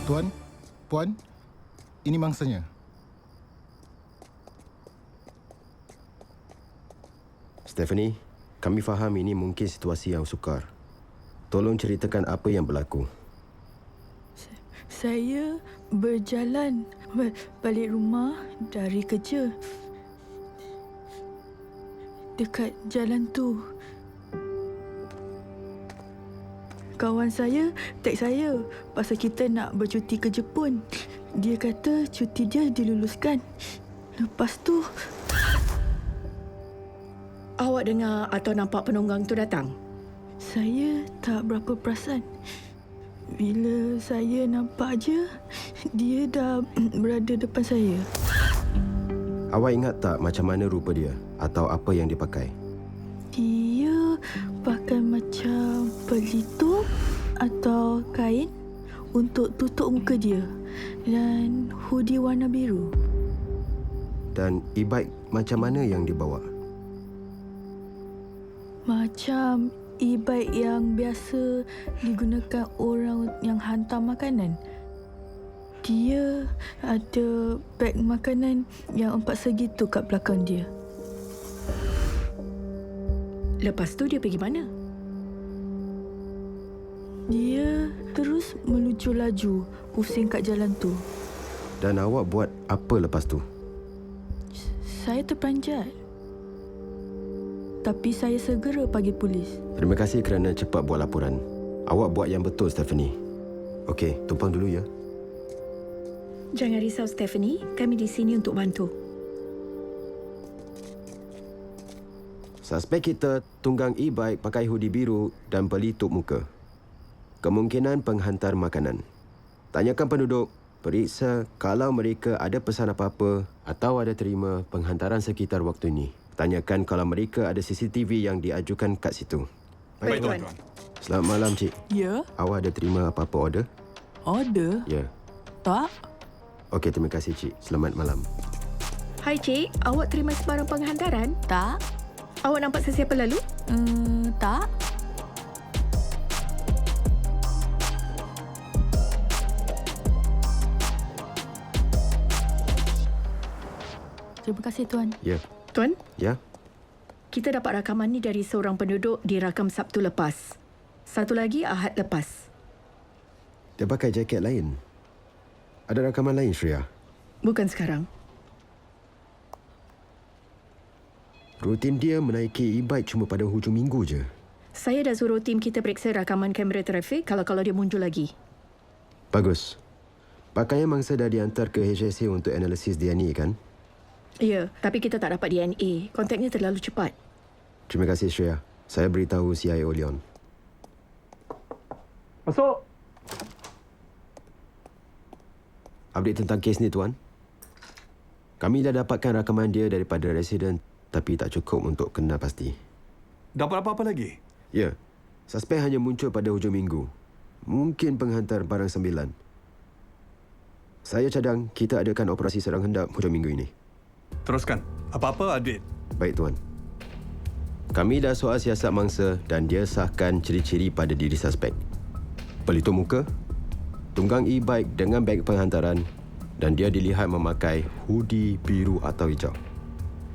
Tuan, Puan, ini mangsanya. Stephanie, kami faham ini mungkin situasi yang sukar. Tolong ceritakan apa yang berlaku. Saya berjalan balik rumah dari kerja. Dekat jalan tu, kawan saya teks saya pasal kita nak bercuti ke Jepun. Dia kata cuti dia diluluskan. Lepas tu, awak dengar atau nampak penunggang tu datang? saya tak berapa perasan. Bila saya nampak je, dia dah berada depan saya. Awak ingat tak macam mana rupa dia atau apa yang dia pakai? Dia pakai macam pelitup atau kain untuk tutup muka dia dan hoodie warna biru. Dan e-bike macam mana yang dibawa? Macam e-bike yang biasa digunakan orang yang hantar makanan. Dia ada beg makanan yang 4 segi tu kat belakang dia. Lepas tu dia pergi mana? Dia terus meluncur laju pusing kat jalan tu. Dan awak buat apa lepas tu? Saya terperanjat. Tapi saya segera panggil polis. Terima kasih kerana cepat buat laporan. Awak buat yang betul, Stephanie. Okey, tumpang dulu ya. Jangan risau, Stephanie. Kami di sini untuk bantu. Suspek kita tunggang e-bike pakai hoodie biru dan pelitup muka. Kemungkinan penghantar makanan. Tanyakan penduduk, periksa kalau mereka ada pesan apa-apa atau ada terima penghantaran sekitar waktu ini. Tanyakan kalau mereka ada CCTV yang diajukan kat situ. Baik, Tuan. Selamat malam, Cik. Ya? Awak ada terima apa-apa order? Order? Ya. Tak? Okey, terima kasih, Cik. Selamat malam. Hai, Cik. Awak terima sebarang penghantaran? Tak? Awak nampak sesiapa lalu? Tak? Terima kasih, Tuan. Ya. Tuan, Ya? kita dapat rakaman ni dari seorang penduduk di rakam Sabtu lepas. Satu lagi Ahad lepas. Dia pakai jaket lain. Ada rakaman lain, Shreya? Bukan sekarang. Rutin dia menaiki e-bike cuma pada hujung minggu je. Saya dah suruh tim kita periksa rakaman kamera trafik kalau dia muncul lagi. Bagus. Pakaian mangsa dah dihantar ke HSA untuk analisis DNA kan? Ya, tapi kita tak dapat DNA. Kontaknya terlalu cepat. Terima kasih, Shreya. Saya beritahu CIO Leon. Masuk. Update tentang kes ni, Tuan. Kami dah dapatkan rakaman dia daripada residen tapi tak cukup untuk kenal pasti. Dapat apa-apa lagi? Ya, suspek hanya muncul pada hujung minggu. Mungkin penghantar barang sembilan. Saya cadang kita adakan operasi serang hendap hujung minggu ini. Teruskan. Apa-apa, update. Baik, Tuan. Kami dah soal siasat mangsa dan dia sahkan ciri-ciri pada diri suspek. Pelitup muka, tunggang e-bike dengan beg penghantaran dan dia dilihat memakai hoodie biru atau hijau.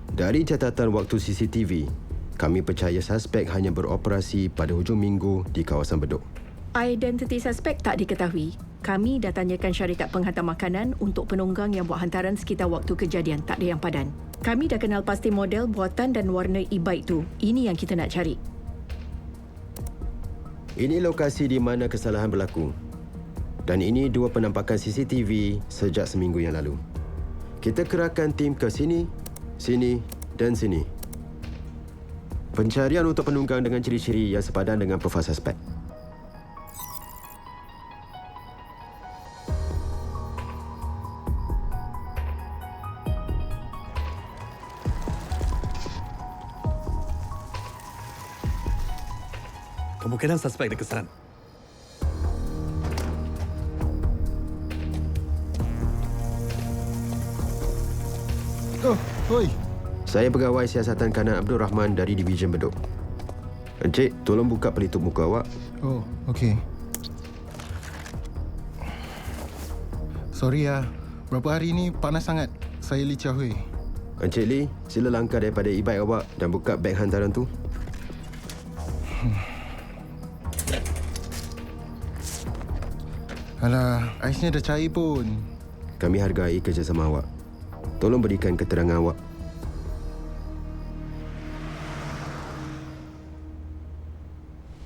Dari catatan waktu CCTV, kami percaya suspek hanya beroperasi pada hujung minggu di kawasan Bedok. Identiti suspek tak diketahui. Kami dah tanyakan syarikat penghantar makanan untuk penunggang yang buat hantaran sekitar waktu kejadian. Tak ada yang padan. Kami dah kenal pasti model, buatan dan warna e-bike tu. Ini yang kita nak cari. Ini lokasi di mana kesalahan berlaku. Dan ini dua penampakan CCTV sejak seminggu yang lalu. Kita kerahkan tim ke sini, sini dan sini. Pencarian untuk penunggang dengan ciri-ciri yang sepadan dengan profil suspek. Kemungkinan suspek dah kesan. Oh, oi. Saya pegawai siasatan kanan Abdul Rahman dari Division Bedok. Encik, tolong buka pelitup muka awak. Oh, okey. Sorry ya. Berapa hari ni panas sangat. Saya Lee Chia Hui. Encik Lee, sila langkah daripada e-bike awak dan buka beg hantaran tu. Alah, aisnya dah cair pun. Kami hargai kerjasama awak. Tolong berikan keterangan awak.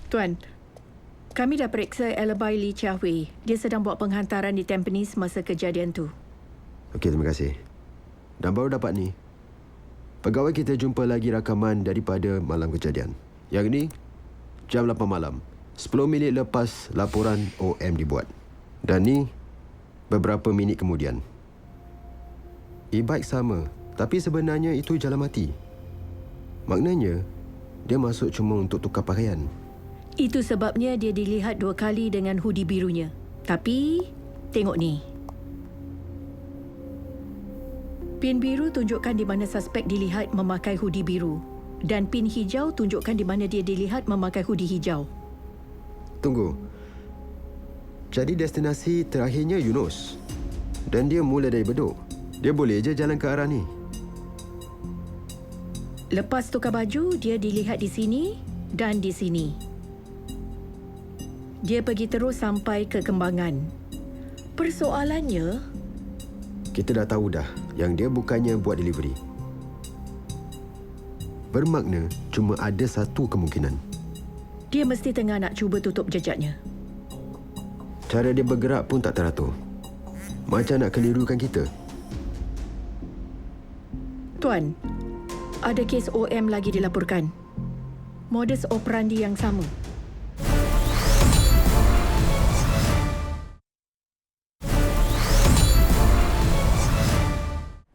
Tuan, kami dah periksa alibi Lee Chia Hui. Dia sedang buat penghantaran di Tampines masa kejadian tu. Okey, terima kasih. Dan baru dapat ni, pegawai kita jumpa lagi rakaman daripada malam kejadian. Yang ni, jam 8 malam. 10 minit lepas laporan OM dibuat. Dan ni, beberapa minit kemudian. E-bike sama, tapi sebenarnya itu jalan mati. Maknanya, dia masuk cuma untuk tukar pakaian. Itu sebabnya dia dilihat 2 kali dengan hoodie birunya. Tapi, tengok ni. Pin biru tunjukkan di mana suspek dilihat memakai hoodie biru. Dan pin hijau tunjukkan di mana dia dilihat memakai hoodie hijau. Tunggu. Jadi destinasi terakhirnya Yunus. Dan dia mula dari Bedok. Dia boleh je jalan ke arah ni. Lepas tukar baju, dia dilihat di sini dan di sini. Dia pergi terus sampai ke Kembangan. Persoalannya, Kita dah tahu dah yang dia bukannya buat delivery. Bermakna cuma ada satu kemungkinan. dia mesti tengah nak cuba tutup jejaknya. Cara dia bergerak pun tak teratur. Macam nak kelirukan kita. Tuan, ada kes OM lagi dilaporkan. Modus operandi yang sama.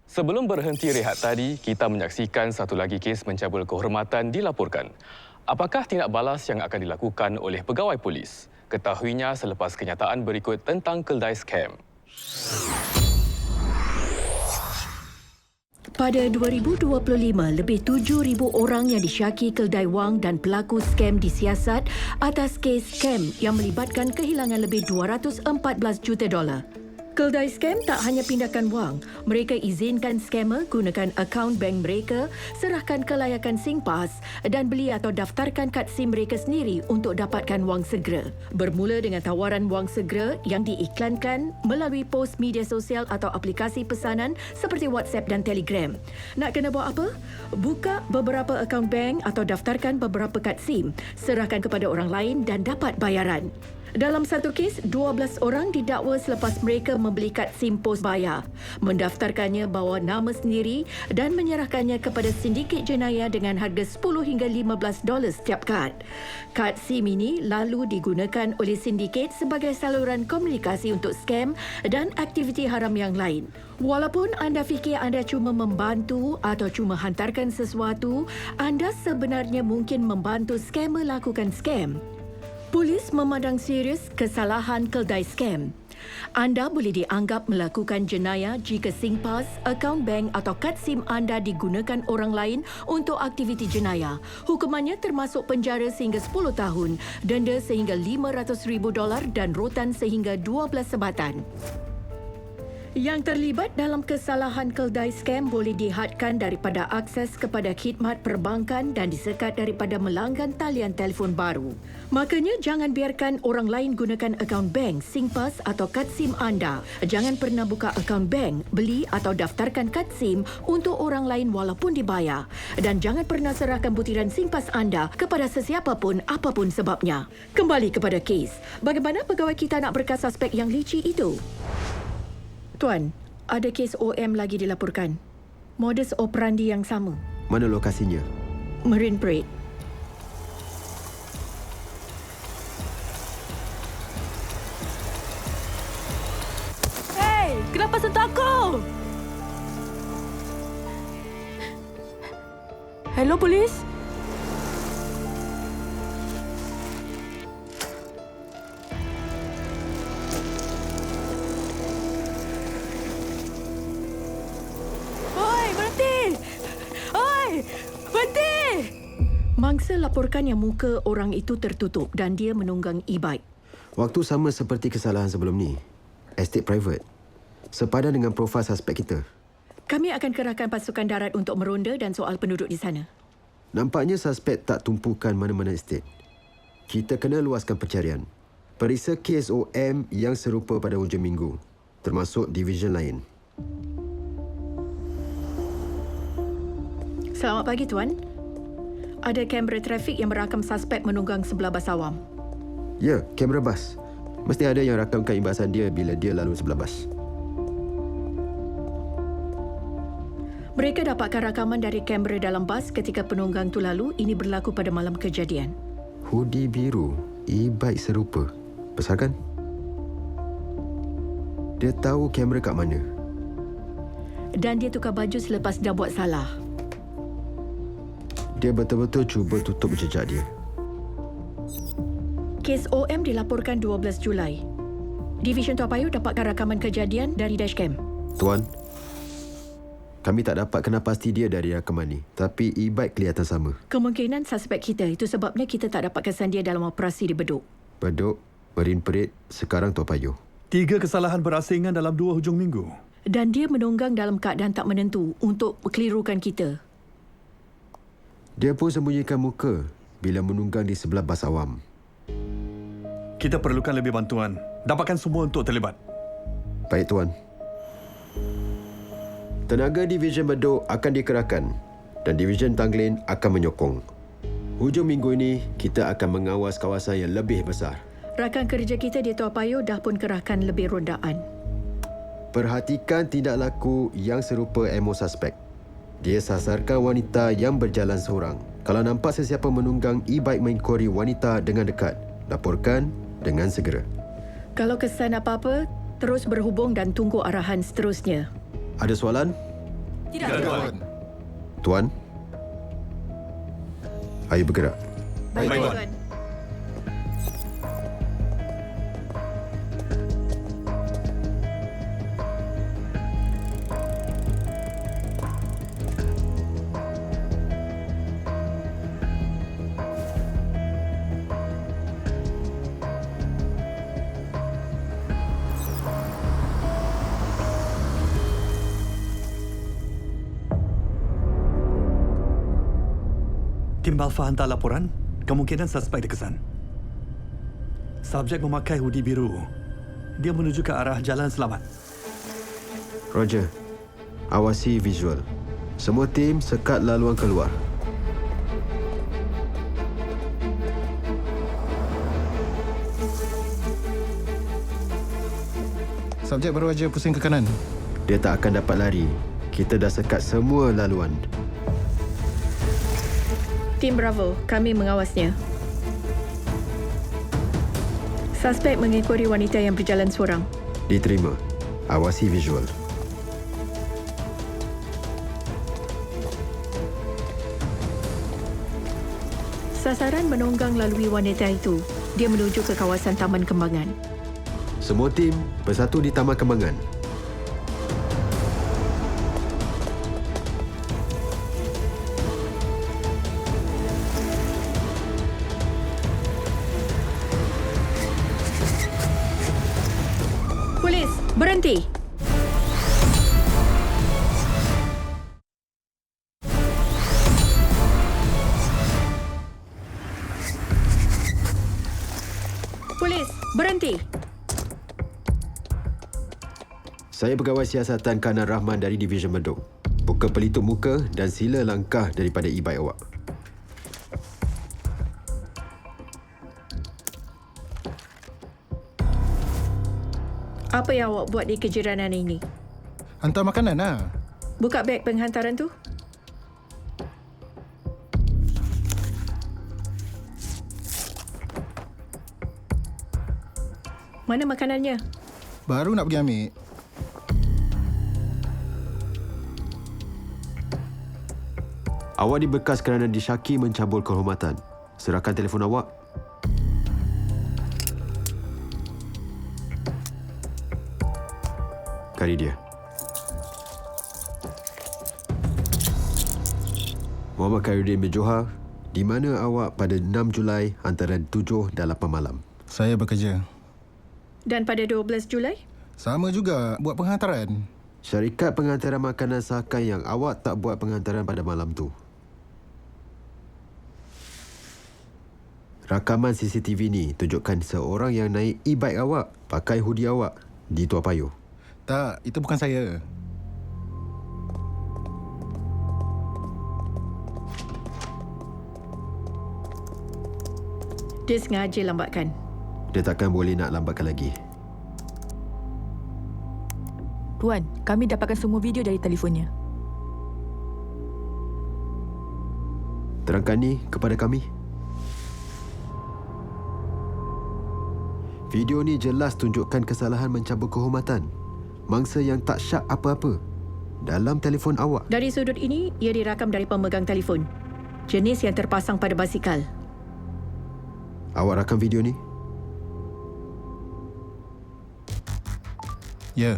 Sebelum berhenti rehat tadi, kita menyaksikan satu lagi kes mencabul kehormatan dilaporkan. Apakah tindak balas yang akan dilakukan oleh pegawai polis? Ketahuinya selepas kenyataan berikut tentang keldai scam. Pada 2025, lebih 7,000 orang yang disyaki keldai wang dan pelaku skam disiasat atas kes skam yang melibatkan kehilangan lebih $214 juta. Keldai skam tak hanya pindahkan wang. Mereka izinkan skamer gunakan akaun bank mereka, serahkan kelayakan SingPass dan beli atau daftarkan kad SIM mereka sendiri untuk dapatkan wang segera. Bermula dengan tawaran wang segera yang diiklankan melalui pos media sosial atau aplikasi pesanan seperti WhatsApp dan Telegram. Nak kena buat apa? Buka beberapa akaun bank atau daftarkan beberapa kad SIM, serahkan kepada orang lain dan dapat bayaran. Dalam satu kes, 12 orang didakwa selepas mereka membeli kad SIM pos bayar, mendaftarkannya bawa nama sendiri dan menyerahkannya kepada sindiket jenayah dengan harga $10 hingga $15 setiap kad. Kad SIM ini lalu digunakan oleh sindiket sebagai saluran komunikasi untuk skam dan aktiviti haram yang lain. Walaupun anda fikir anda cuma membantu atau cuma hantarkan sesuatu, anda sebenarnya mungkin membantu skamer lakukan skam. Polis memandang serius kesalahan keldai skam. Anda boleh dianggap melakukan jenayah jika SingPass, akaun bank atau kad SIM anda digunakan orang lain untuk aktiviti jenayah. Hukumannya termasuk penjara sehingga 10 tahun, denda sehingga $500,000 dan rotan sehingga 12 sebatan. Yang terlibat dalam kesalahan keldai skam boleh dihadkan daripada akses kepada khidmat perbankan dan disekat daripada melanggan talian telefon baru. Makanya jangan biarkan orang lain gunakan akaun bank, SingPass atau kad SIM anda. Jangan pernah buka akaun bank, beli atau daftarkan kad SIM untuk orang lain walaupun dibayar. Dan jangan pernah serahkan butiran SingPass anda kepada sesiapa pun apapun sebabnya. Kembali kepada kes. Bagaimana pegawai kita nak berkas suspek yang licik itu? Tuan, ada kes OM lagi dilaporkan. Modus operandi yang sama. Mana lokasinya? Marine Parade. Hey, kenapa sentuh aku? Hello, polis? Berhenti! Mangsa laporkan yang muka orang itu tertutup dan dia menunggang e-bike. Waktu sama seperti kesalahan sebelum ni. Estate private. sepadan dengan profil suspek kita. Kami akan kerahkan pasukan darat untuk meronda dan soal penduduk di sana. Nampaknya suspek tak tumpukan mana-mana estet. Kita kena luaskan pencarian. Periksa kes OM yang serupa pada hujung minggu, termasuk division lain. Selamat pagi, Tuan. Ada kamera trafik yang merakam suspek menunggang sebelah bas awam. Ya, kamera bas. Mesti ada yang rakamkan imbasan dia bila dia lalu sebelah bas. Mereka dapatkan rakaman dari kamera dalam bas ketika penunggang tu lalu. Ini berlaku pada malam kejadian. Hoodie biru, e-bike serupa. Besar kan? Dia tahu kamera kat mana. Dan dia tukar baju selepas dah buat salah. Dia betul-betul cuba tutup jejak dia. Kes OM dilaporkan 12 Julai. Division Tua Payoh dapatkan rakaman kejadian dari dashcam. Tuan, kami tak dapat kenal pasti dia dari rakaman ni. Tapi e-bike kelihatan sama. Kemungkinan suspek kita. Itu sebabnya kita tak dapat kesan dia dalam operasi di Bedok. Bedok, Marine Parade, sekarang Tua Payoh. 3 kesalahan berasingan dalam 2 hujung minggu. Dan dia menunggang dalam keadaan tak menentu untuk kelirukan kita. Dia pun sembunyikan muka bila menunggang di sebelah bas awam. Kita perlukan lebih bantuan. Dapatkan semua untuk terlibat. Baik, Tuan. Tenaga Division Bedok akan dikerahkan dan Division Tanglin akan menyokong. Hujung minggu ini, kita akan mengawas kawasan yang lebih besar. Rakan kerja kita di Tua Payoh dah pun kerahkan lebih rondaan. Perhatikan tindak laku yang serupa emo suspek. Dia sasarkan wanita yang berjalan seorang. Kalau nampak sesiapa menunggang e-bike mengikori wanita dengan dekat, laporkan dengan segera. Kalau kesan apa-apa, terus berhubung dan tunggu arahan seterusnya. Ada soalan? Tidak, Tuan. Tuan? Ayo bergerak. Baik, Baik, Tuan. Tim Alpha hantar laporan. Kemungkinan suspek dikesan. Subjek memakai hoodie biru. Dia menuju ke arah jalan selamat. Roger. Awasi visual. Semua tim sekat laluan keluar. Subjek baru aja pusing ke kanan. Dia tak akan dapat lari. Kita dah sekat semua laluan. Tim Bravo, kami mengawasnya. Suspek mengikori wanita yang berjalan seorang. Diterima. Awasi visual. Sasaran menunggang lalui wanita itu. Dia menuju ke kawasan Taman Kembangan. Semua tim bersatu di Taman Kembangan. Polis, berhenti! Polis, berhenti! Saya pegawai siasatan Kanan Rahman dari Division Bedok. Buka pelitup muka dan sila langkah daripada e-bike awak. Apa yang awak buat di kejiranan ini? Hantar makanan lah. Buka beg penghantaran tu. Mana makanannya? Baru nak pergi ambil. Awak dibekas kerana disyaki mencabul kehormatan. Serahkan telefon awak. Kari dia. Muhammad Khairuddin bin Johar, di mana awak pada 6 Julai antara 7 dan 8 malam? Saya bekerja. Dan pada 12 Julai? Sama juga buat penghantaran. Syarikat penghantaran makanan sahkan yang awak tak buat penghantaran pada malam tu. Rakaman CCTV ni tunjukkan seorang yang naik e-bike awak pakai hoodie awak di Tua Payoh. Tak, itu bukan saya. Dia sengaja lambatkan. Dia takkan boleh nak lambatkan lagi. Tuan, kami dapatkan semua video dari telefonnya. Terangkan ni kepada kami. Video ni jelas tunjukkan kesalahan mencabut kehormatan mangsa yang tak syak apa-apa dalam telefon awak. Dari sudut ini, ia dirakam dari pemegang telefon. Jenis yang terpasang pada basikal. Awak rakam video ni? Ya,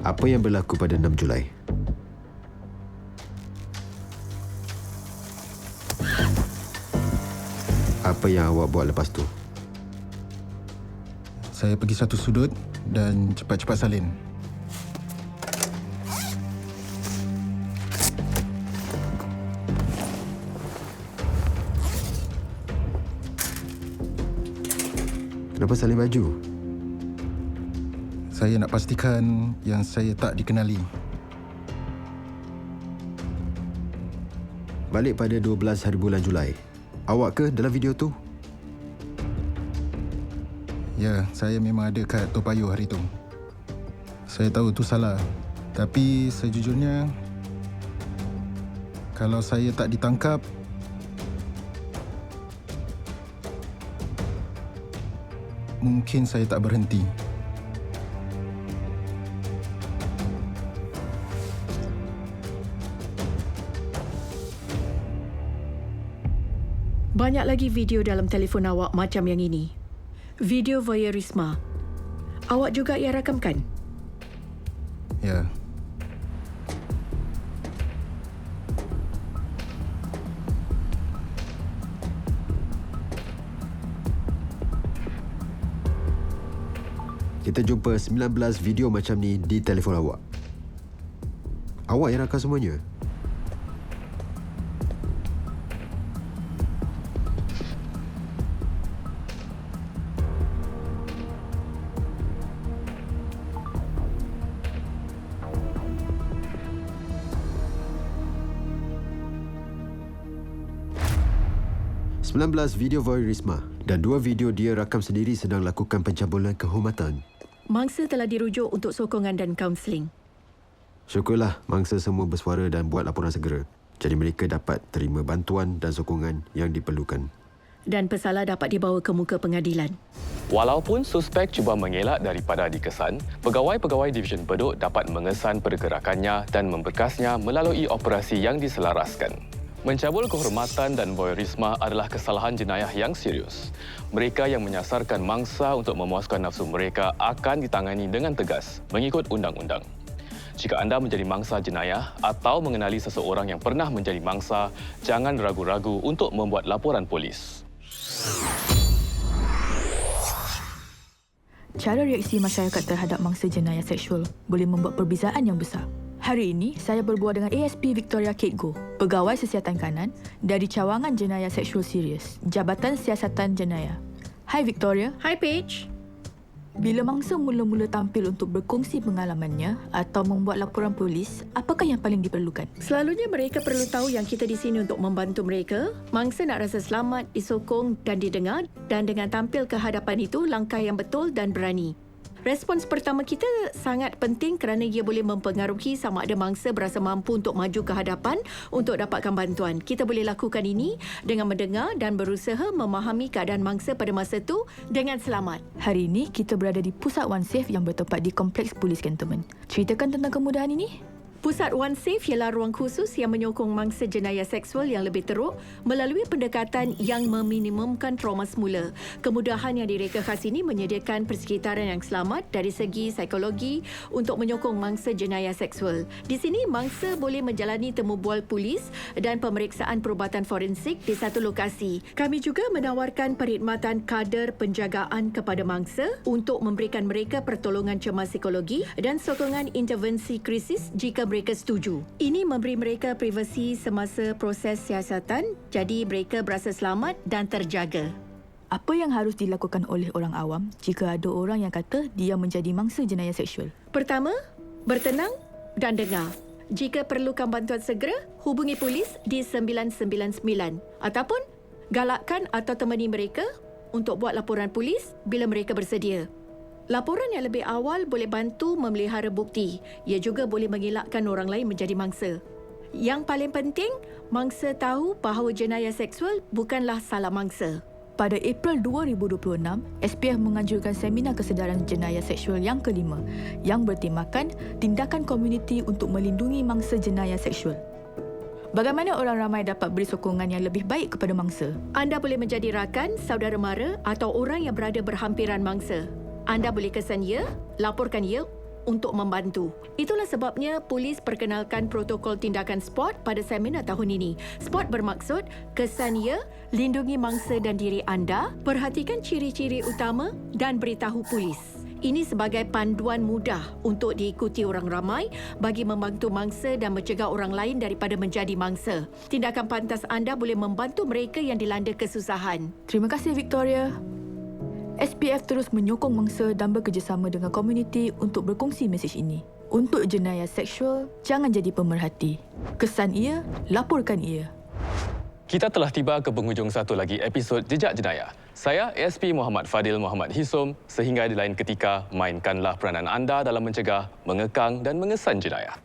Apa yang berlaku pada 6 Julai? Apa yang awak buat lepas tu? saya pergi satu sudut dan cepat-cepat salin. Kenapa salin baju? Saya nak pastikan yang saya tak dikenali. Balik pada 12 hari bulan Julai. Awak ke dalam video tu? Ya, saya memang ada kat Tua Payoh hari tu. Saya tahu tu salah. Tapi sejujurnya, kalau saya tak ditangkap, mungkin saya tak berhenti. Banyak lagi video dalam telefon awak macam yang ini. Video voyeurisme. Awak juga yang rakamkan? Ya. Kita jumpa 19 video macam ni di telefon awak. Awak yang rakam semuanya? Sembilan belas video voyeurisme dan 2 video dia rakam sendiri sedang lakukan pencabulan kehormatan. Mangsa telah dirujuk untuk sokongan dan kaunseling. Syukurlah mangsa semua bersuara dan buat laporan segera. Jadi mereka dapat terima bantuan dan sokongan yang diperlukan. Dan pesalah dapat dibawa ke muka pengadilan. Walaupun suspek cuba mengelak daripada dikesan, pegawai-pegawai Divisyen Bedok dapat mengesan pergerakannya dan memberkasnya melalui operasi yang diselaraskan. Mencabul kehormatan dan voyeurisme adalah kesalahan jenayah yang serius. Mereka yang menyasarkan mangsa untuk memuaskan nafsu mereka akan ditangani dengan tegas mengikut undang-undang. Jika anda menjadi mangsa jenayah atau mengenali seseorang yang pernah menjadi mangsa, jangan ragu-ragu untuk membuat laporan polis. Cara reaksi masyarakat terhadap mangsa jenayah seksual boleh membuat perbezaan yang besar. Hari ini, saya berbual dengan ASP Victoria Kate Goh, Pegawai Siasatan Kanan dari Cawangan Jenayah Seksual Serius, Jabatan Siasatan Jenayah. Hai Victoria. Hi Paige. Bila mangsa mula-mula tampil untuk berkongsi pengalamannya atau membuat laporan polis, apakah yang paling diperlukan? Selalunya mereka perlu tahu yang kita di sini untuk membantu mereka. Mangsa nak rasa selamat, disokong dan didengar, dan dengan tampil ke hadapan itu langkah yang betul dan berani. Respons pertama kita sangat penting kerana ia boleh mempengaruhi sama ada mangsa berasa mampu untuk maju ke hadapan untuk dapatkan bantuan. Kita boleh lakukan ini dengan mendengar dan berusaha memahami keadaan mangsa pada masa itu dengan selamat. Hari ini, kita berada di pusat One Safe yang bertempat di Kompleks Polis Kantonmen. Ceritakan tentang kemudahan ini. Pusat One Safe ialah ruang khusus yang menyokong mangsa jenayah seksual yang lebih teruk melalui pendekatan yang meminimumkan trauma semula. Kemudahan yang direka khas ini menyediakan persekitaran yang selamat dari segi psikologi untuk menyokong mangsa jenayah seksual. Di sini, mangsa boleh menjalani temu bual polis dan pemeriksaan perubatan forensik di satu lokasi. Kami juga menawarkan perkhidmatan kader penjagaan kepada mangsa untuk memberikan mereka pertolongan cemas psikologi dan sokongan intervensi krisis jika mereka setuju. Ini memberi mereka privasi semasa proses siasatan, jadi mereka berasa selamat dan terjaga. Apa yang harus dilakukan oleh orang awam jika ada orang yang kata dia menjadi mangsa jenayah seksual? Pertama, bertenang dan dengar. Jika perlukan bantuan segera, hubungi polis di 999 ataupun galakkan atau temani mereka untuk buat laporan polis bila mereka bersedia. Laporan yang lebih awal boleh bantu memelihara bukti. Ia juga boleh mengelakkan orang lain menjadi mangsa. Yang paling penting, mangsa tahu bahawa jenayah seksual bukanlah salah mangsa. Pada April 2026, SPF menganjurkan seminar kesedaran jenayah seksual yang kelima yang bertemakan tindakan komuniti untuk melindungi mangsa jenayah seksual. Bagaimana orang ramai dapat beri sokongan yang lebih baik kepada mangsa? Anda boleh menjadi rakan, saudara mara atau orang yang berada berhampiran mangsa. Anda boleh kesan ia, laporkan ia untuk membantu. Itulah sebabnya polis perkenalkan protokol tindakan SPOT pada seminar tahun ini. SPOT bermaksud kesan ia, lindungi mangsa dan diri anda, perhatikan ciri-ciri utama dan beritahu polis. Ini sebagai panduan mudah untuk diikuti orang ramai bagi membantu mangsa dan mencegah orang lain daripada menjadi mangsa. Tindakan pantas anda boleh membantu mereka yang dilanda kesusahan. Terima kasih, Victoria. SPF terus menyokong mangsa dan bekerjasama dengan komuniti untuk berkongsi mesej ini. Untuk jenayah seksual, jangan jadi pemerhati. Kesan ia, laporkan ia. Kita telah tiba ke penghujung satu lagi episod Jejak Jenayah. Saya ASP Muhammad Fadil Muhammad Hisom. Sehingga di lain ketika, mainkanlah peranan anda dalam mencegah, mengekang dan mengesan jenayah.